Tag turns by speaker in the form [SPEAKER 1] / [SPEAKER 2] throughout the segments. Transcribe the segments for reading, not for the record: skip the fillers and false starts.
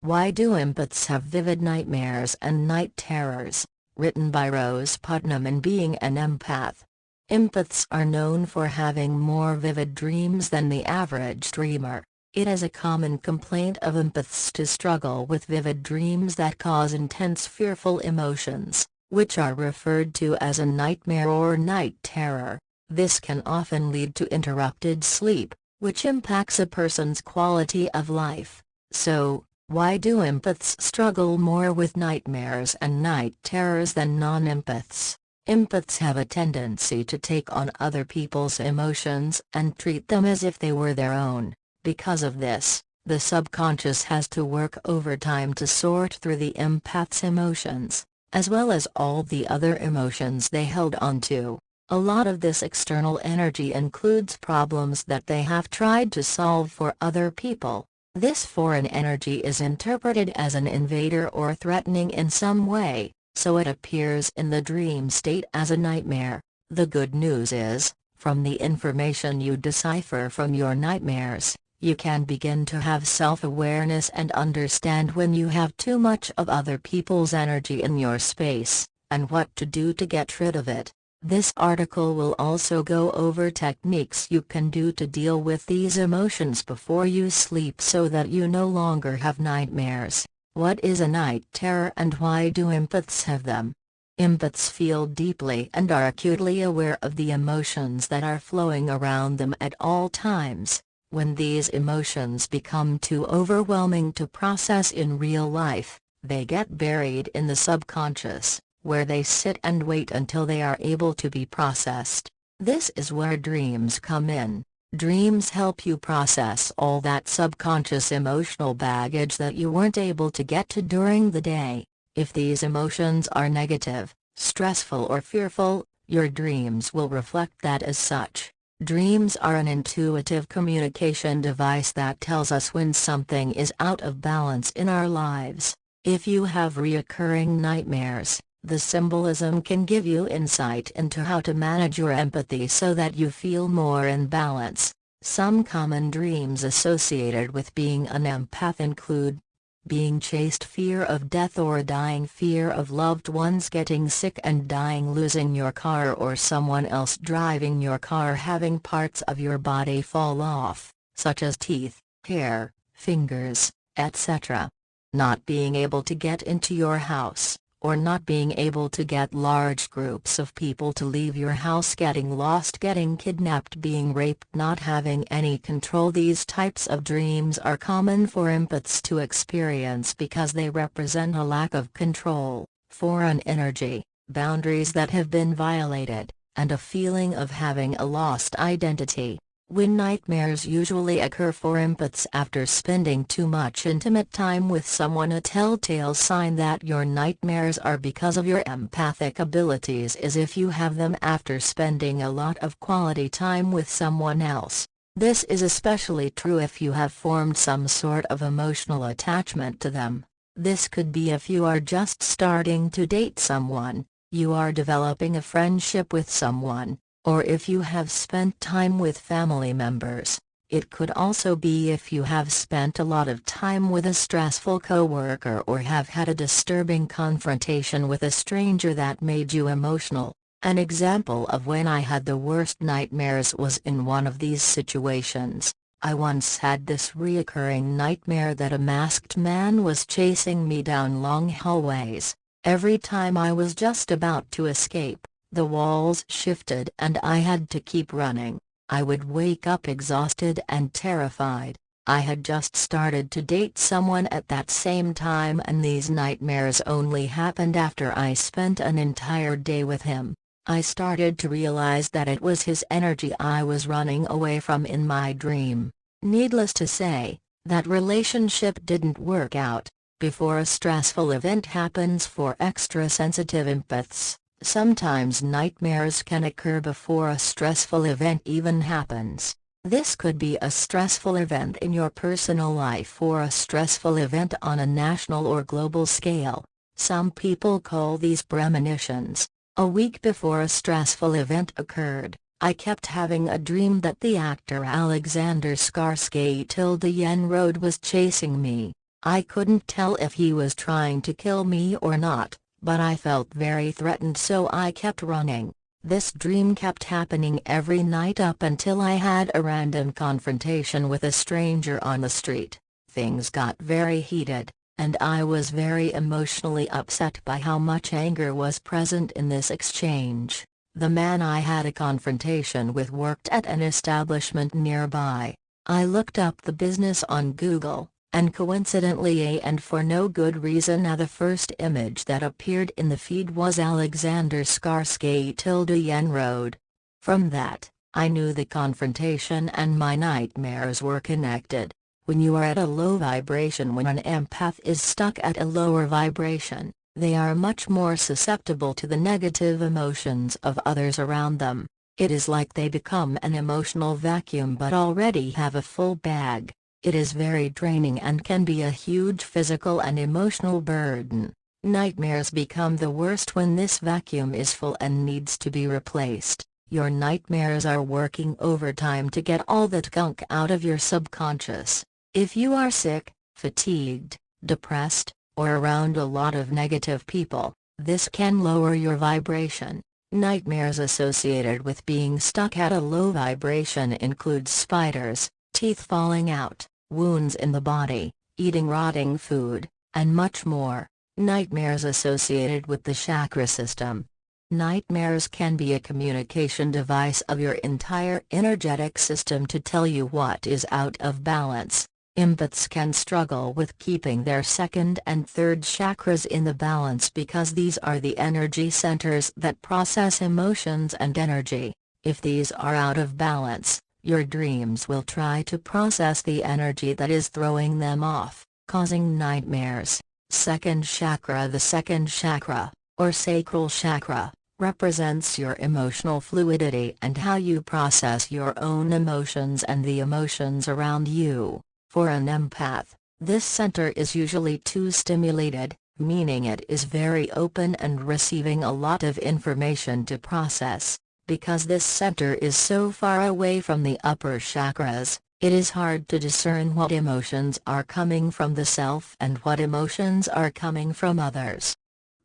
[SPEAKER 1] Why do empaths have vivid nightmares and night terrors? Written by Rose Putnam and Being an Empath. Empaths are known for having more vivid dreams than the average dreamer. It is a common complaint of empaths to struggle with vivid dreams that cause intense fearful emotions, which are referred to as a nightmare or night terror. This can often lead to interrupted sleep, which impacts a person's quality of life. So, why do empaths struggle more with nightmares and night terrors than non-empaths? Empaths have a tendency to take on other people's emotions and treat them as if they were their own. Because of this, the subconscious has to work overtime to sort through the empath's emotions, as well as all the other emotions they held onto. A lot of this external energy includes problems that they have tried to solve for other people. This foreign energy is interpreted as an invader or threatening in some way, so it appears in the dream state as a nightmare. The good news is, from the information you decipher from your nightmares, you can begin to have self-awareness and understand when you have too much of other people's energy in your space, and what to do to get rid of it. This article will also go over techniques you can do to deal with these emotions before you sleep so that you no longer have nightmares. What is a night terror and why do empaths have them? Empaths feel deeply and are acutely aware of the emotions that are flowing around them at all times. When these emotions become too overwhelming to process in real life, they get buried in the subconscious, where they sit and wait until they are able to be processed. This is where dreams come in. Dreams help you process all that subconscious emotional baggage that you weren't able to get to during the day. If these emotions are negative, stressful or fearful, your dreams will reflect that as such. Dreams are an intuitive communication device that tells us when something is out of balance in our lives. If you have recurring nightmares, the symbolism can give you insight into how to manage your empathy so that you feel more in balance. Some common dreams associated with being an empath include being chased, fear of death or dying, fear of loved ones getting sick and dying, losing your car or someone else driving your car, having parts of your body fall off, such as teeth, hair, fingers, etc. Not being able to get into your house, or not being able to get large groups of people to leave your house, getting lost, getting kidnapped, being raped, not having any control. These types of dreams are common for empaths to experience because they represent a lack of control, foreign energy, boundaries that have been violated, and a feeling of having a lost identity. When nightmares usually occur for empaths after spending too much intimate time with someone, a telltale sign that your nightmares are because of your empathic abilities is if you have them after spending a lot of quality time with someone else. This is especially true if you have formed some sort of emotional attachment to them. This could be if you are just starting to date someone, you are developing a friendship with someone, or if you have spent time with family members. It could also be if you have spent a lot of time with a stressful coworker or have had a disturbing confrontation with a stranger that made you emotional. An example of when I had the worst nightmares was in one of these situations. I once had this reoccurring nightmare that a masked man was chasing me down long hallways. Every time I was just about to escape, the walls shifted and I had to keep running. I would wake up exhausted and terrified. I had just started to date someone at that same time, and these nightmares only happened after I spent an entire day with him. I started to realize that it was his energy I was running away from in my dream. Needless to say, that relationship didn't work out. Before a stressful event happens for extra-sensitive empaths, sometimes nightmares can occur before a stressful event even happens. This could be a stressful event in your personal life or a stressful event on a national or global scale. Some people call these premonitions. A week before a stressful event occurred, I kept having a dream that the actor Alexander Skarsgård was chasing me. I couldn't tell if he was trying to kill me or not, but I felt very threatened, so I kept running. This dream kept happening every night up until I had a random confrontation with a stranger on the street. Things got very heated, and I was very emotionally upset by how much anger was present in this exchange. The man I had a confrontation with worked at an establishment nearby. I looked up the business on Google, and coincidentally and for no good reason the first image that appeared in the feed was Alexander Skarsgård Road. From that, I knew the confrontation and my nightmares were connected. When you are at a low vibration, when an empath is stuck at a lower vibration, they are much more susceptible to the negative emotions of others around them. It is like they become an emotional vacuum but already have a full bag. It is very draining and can be a huge physical and emotional burden. Nightmares become the worst when this vacuum is full and needs to be replaced. Your nightmares are working overtime to get all that gunk out of your subconscious. If you are sick, fatigued, depressed, or around a lot of negative people, this can lower your vibration. Nightmares associated with being stuck at a low vibration include spiders, teeth falling out, wounds in the body, eating rotting food, and much more. Nightmares associated with the chakra system. Nightmares can be a communication device of your entire energetic system to tell you what is out of balance. Empaths can struggle with keeping their second and third chakras in the balance because these are the energy centers that process emotions and energy. If these are out of balance, your dreams will try to process the energy that is throwing them off, causing nightmares. Second chakra. The second chakra, or sacral chakra, represents your emotional fluidity and how you process your own emotions and the emotions around you. For an empath, this center is usually too stimulated, meaning it is very open and receiving a lot of information to process. Because this center is so far away from the upper chakras, it is hard to discern what emotions are coming from the self and what emotions are coming from others.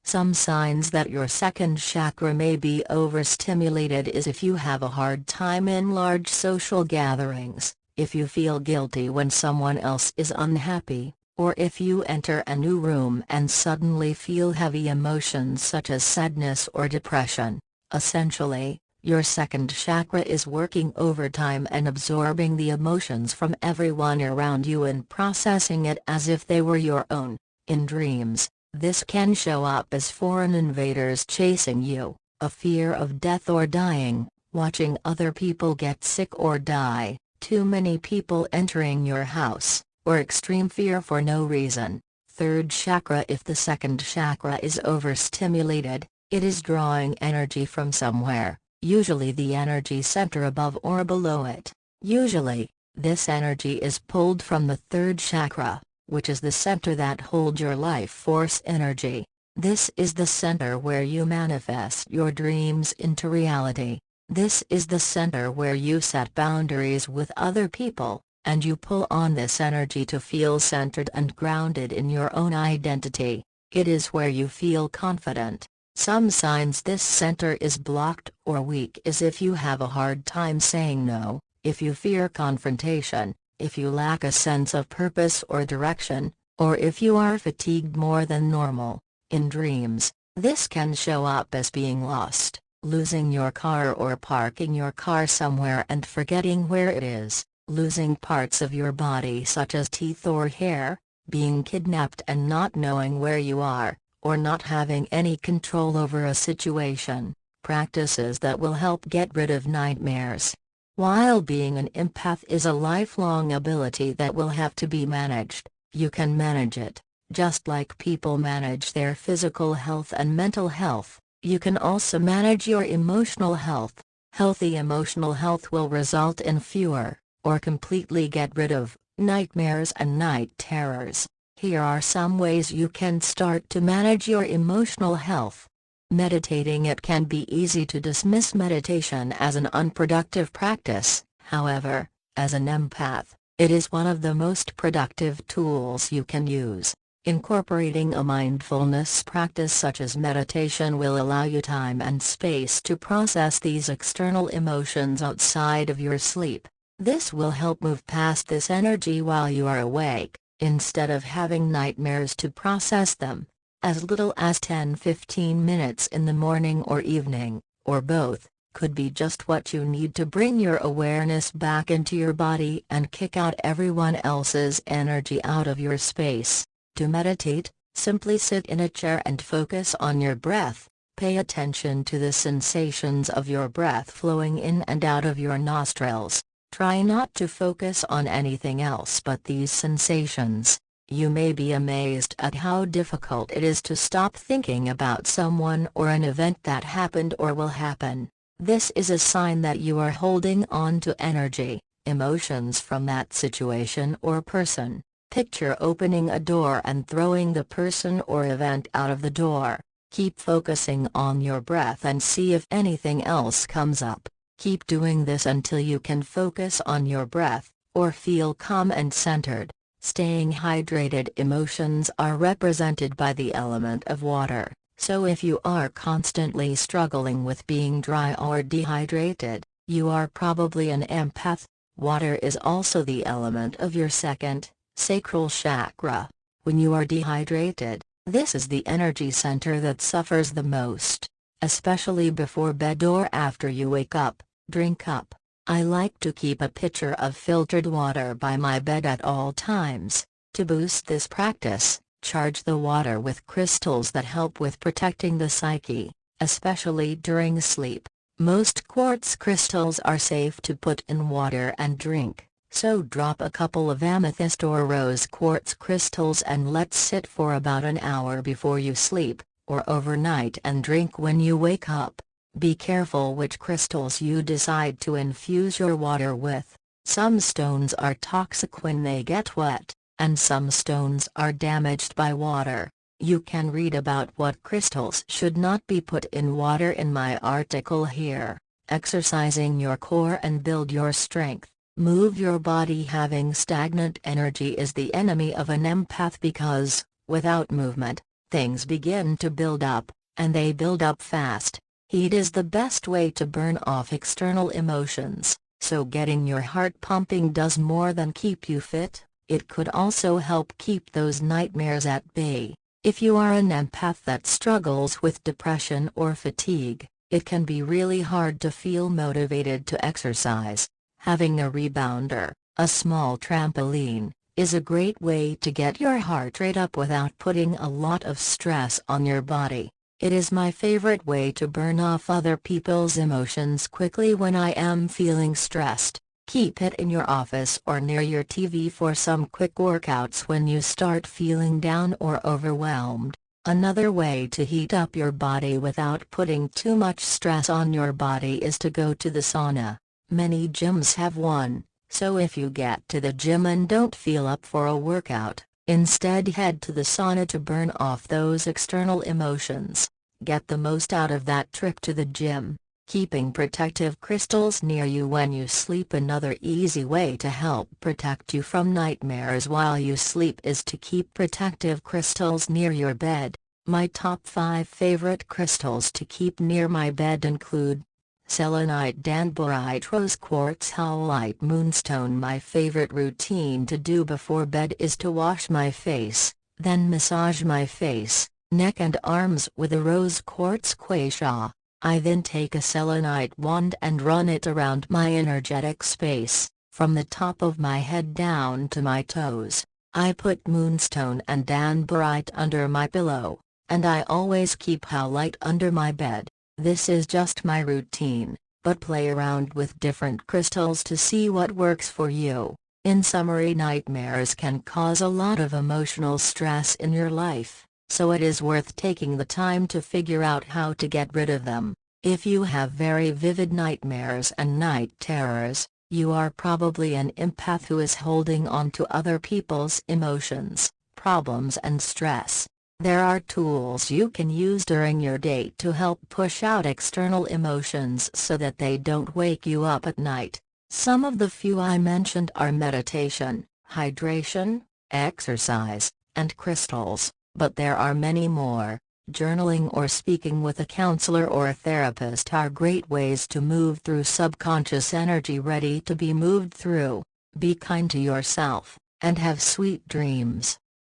[SPEAKER 1] Some signs that your second chakra may be overstimulated is if you have a hard time in large social gatherings, if you feel guilty when someone else is unhappy, or if you enter a new room and suddenly feel heavy emotions such as sadness or depression. Essentially, your second chakra is working overtime and absorbing the emotions from everyone around you and processing it as if they were your own. In dreams, this can show up as foreign invaders chasing you, a fear of death or dying, watching other people get sick or die, too many people entering your house, or extreme fear for no reason. Third chakra. If the second chakra is overstimulated, it is drawing energy from somewhere, usually the energy center above or below it. Usually, this energy is pulled from the third chakra, which is the center that holds your life force energy. This is the center where you manifest your dreams into reality. This is the center where you set boundaries with other people, and you pull on this energy to feel centered and grounded in your own identity. It is where you feel confident. Some signs this center is blocked or weak is if you have a hard time saying no, if you fear confrontation, if you lack a sense of purpose or direction, or if you are fatigued more than normal. In dreams, this can show up as being lost, losing your car or parking your car somewhere and forgetting where it is, losing parts of your body such as teeth or hair, being kidnapped and not knowing where you are, or not having any control over a situation. Practices that will help get rid of nightmares. While being an empath is a lifelong ability that will have to be managed, you can manage it, just like people manage their physical health and mental health. You can also manage your emotional health. Healthy emotional health will result in fewer, or completely get rid of, nightmares and night terrors. Here are some ways you can start to manage your emotional health. Meditating. It can be easy to dismiss meditation as an unproductive practice. However, as an empath, It is one of the most productive tools you can use. Incorporating a mindfulness practice such as meditation will allow you time and space to process these external emotions outside of your sleep. This will help move past this energy while you are awake, instead of having nightmares to process them. As little as 10-15 minutes in the morning or evening, or both, could be just what you need to bring your awareness back into your body and kick out everyone else's energy out of your space. To meditate, simply sit in a chair and focus on your breath. Pay attention to the sensations of your breath flowing in and out of your nostrils. Try not to focus on anything else but these sensations. You may be amazed at how difficult it is to stop thinking about someone or an event that happened or will happen. This is a sign that you are holding on to energy, emotions from that situation or person. Picture opening a door and throwing the person or event out of the door. Keep focusing on your breath and see if anything else comes up. Keep doing this until you can focus on your breath, or feel calm and centered. Staying hydrated. Emotions are represented by the element of water, so if you are constantly struggling with being dry or dehydrated, you are probably an empath. Water is also the element of your second, sacral chakra. When you are dehydrated, this is the energy center that suffers the most, especially before bed or after you wake up. Drink up. I like to keep a pitcher of filtered water by my bed at all times. To boost this practice, charge the water with crystals that help with protecting the psyche, especially during sleep. Most quartz crystals are safe to put in water and drink, so drop a couple of amethyst or rose quartz crystals and let sit for about an hour before you sleep, or overnight, and drink when you wake up. Be careful which crystals you decide to infuse your water with. Some stones are toxic when they get wet, and some stones are damaged by water. You can read about what crystals should not be put in water in my article here. Exercising your core and build your strength. Move your body. Having stagnant energy is the enemy of an empath because, without movement, things begin to build up, and they build up fast. Heat is the best way to burn off external emotions, so getting your heart pumping does more than keep you fit, it could also help keep those nightmares at bay. If you are an empath that struggles with depression or fatigue, it can be really hard to feel motivated to exercise. Having a rebounder, a small trampoline, is a great way to get your heart rate up without putting a lot of stress on your body. It is my favorite way to burn off other people's emotions quickly when I am feeling stressed. Keep it in your office or near your TV for some quick workouts when you start feeling down or overwhelmed. Another way to heat up your body without putting too much stress on your body is to go to the sauna. Many gyms have one, so if you get to the gym and don't feel up for a workout, instead head to the sauna to burn off those external emotions. Get the most out of that trip to the gym. Keeping protective crystals near you when you sleep. Another easy way to help protect you from nightmares while you sleep is to keep protective crystals near your bed. My top 5 favorite crystals to keep near my bed include selenite, danburite, rose quartz, howlite, moonstone. My favorite routine to do before bed is to wash my face, then massage my face, neck and arms with a rose quartz gua sha. I then take a selenite wand and run it around my energetic space, from the top of my head down to my toes. I put moonstone and danburite under my pillow, and I always keep howlite under my bed. This is just my routine, but play around with different crystals to see what works for you. In summary, nightmares can cause a lot of emotional stress in your life, so it is worth taking the time to figure out how to get rid of them. If you have very vivid nightmares and night terrors, you are probably an empath who is holding on to other people's emotions, problems and stress. There are tools you can use during your day to help push out external emotions so that they don't wake you up at night. Some of the few I mentioned are meditation, hydration, exercise, and crystals, but there are many more. Journaling or speaking with a counselor or a therapist are great ways to move through subconscious energy ready to be moved through. Be kind to yourself, and have sweet dreams.